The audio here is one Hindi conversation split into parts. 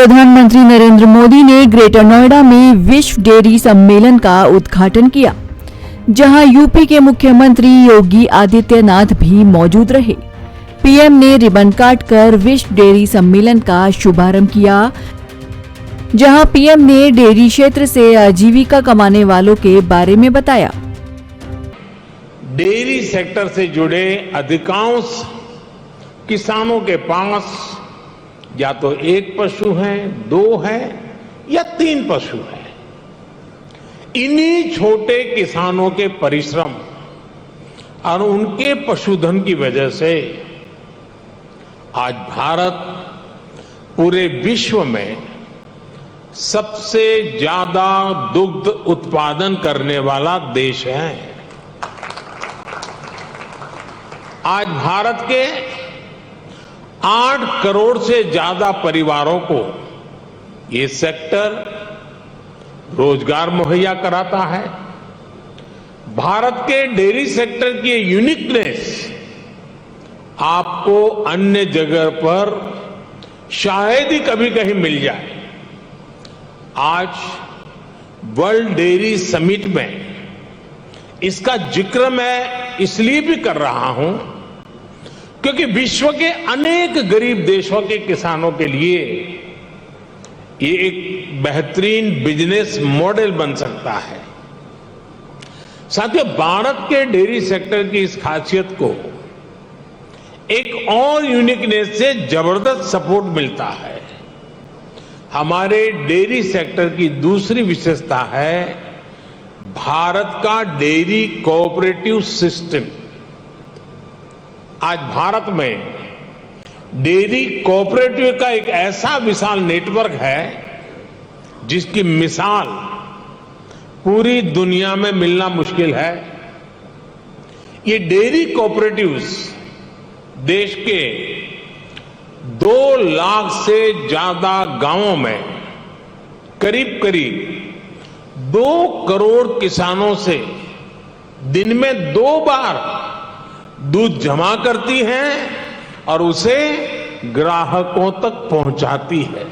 प्रधानमंत्री नरेंद्र मोदी ने ग्रेटर नोएडा में विश्व डेयरी सम्मेलन का उद्घाटन किया, जहां यूपी के मुख्यमंत्री योगी आदित्यनाथ भी मौजूद रहे। पीएम ने रिबन काटकर विश्व डेयरी सम्मेलन का शुभारंभ किया, जहां पीएम ने डेयरी क्षेत्र से आजीविका कमाने वालों के बारे में बताया। डेयरी सेक्टर से जुड़े अधिकांश किसानों के पास या तो एक पशु है, दो है या तीन पशु है। इन्हीं छोटे किसानों के परिश्रम और उनके पशुधन की वजह से आज भारत पूरे विश्व में सबसे ज्यादा दुग्ध उत्पादन करने वाला देश है। आज भारत के 8 करोड़ से ज्यादा परिवारों को ये सेक्टर रोजगार मुहैया कराता है। भारत के डेयरी सेक्टर की यूनिकनेस आपको अन्य जगह पर शायद ही कभी कहीं मिल जाए। आज वर्ल्ड डेयरी समिट में इसका जिक्र मैं इसलिए भी कर रहा हूं क्योंकि विश्व के अनेक गरीब देशों के किसानों के लिए ये एक बेहतरीन बिजनेस मॉडल बन सकता है। साथियों, भारत के डेयरी सेक्टर की इस खासियत को एक और यूनिकनेस से जबरदस्त सपोर्ट मिलता है। हमारे डेयरी सेक्टर की दूसरी विशेषता है भारत का डेयरी कोऑपरेटिव सिस्टम। आज भारत में डेयरी कोऑपरेटिव का एक ऐसा विशाल नेटवर्क है जिसकी मिसाल पूरी दुनिया में मिलना मुश्किल है। ये डेयरी कोऑपरेटिव्स देश के 2 लाख से ज्यादा गांवों में करीब करीब 2 करोड़ किसानों से दिन में 2 बार दूध जमा करती है और उसे ग्राहकों तक पहुंचाती है।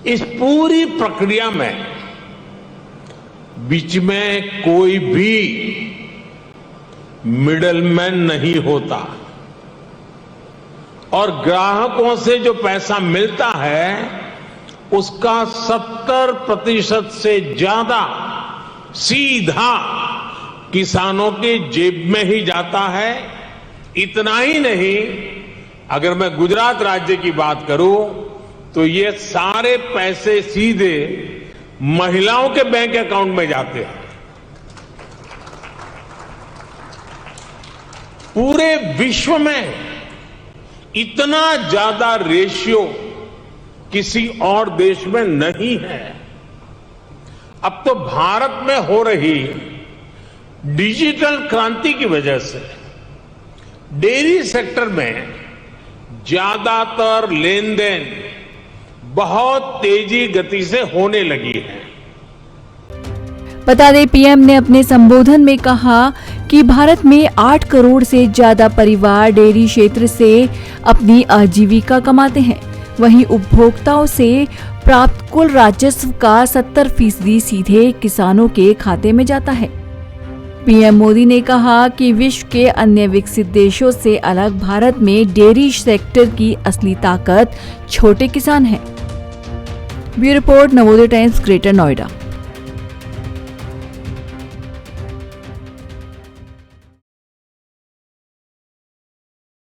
इस पूरी प्रक्रिया में बीच में कोई भी मिडलमैन नहीं होता और ग्राहकों से जो पैसा मिलता है उसका 70% से ज्यादा सीधा किसानों के जेब में ही जाता है। इतना ही नहीं, अगर मैं गुजरात राज्य की बात करूं तो ये सारे पैसे सीधे महिलाओं के बैंक अकाउंट में जाते हैं। पूरे विश्व में इतना ज्यादा रेशियो किसी और देश में नहीं है। अब तो भारत में हो रही डिजिटल क्रांति की वजह से डेयरी सेक्टर में ज्यादातर लेन देन बहुत तेजी गति से होने लगी है। बता दें, पीएम ने अपने संबोधन में कहा कि भारत में 8 करोड़ से ज्यादा परिवार डेयरी क्षेत्र से अपनी आजीविका कमाते हैं। वहीं उपभोक्ताओं से प्राप्त कुल राजस्व का 70% सीधे किसानों के खाते में जाता है। पीएम मोदी ने कहा कि विश्व के अन्य विकसित देशों से अलग भारत में डेयरी सेक्टर की असली ताकत छोटे किसान हैं। Bureau report, Navodaya times, greater Noida.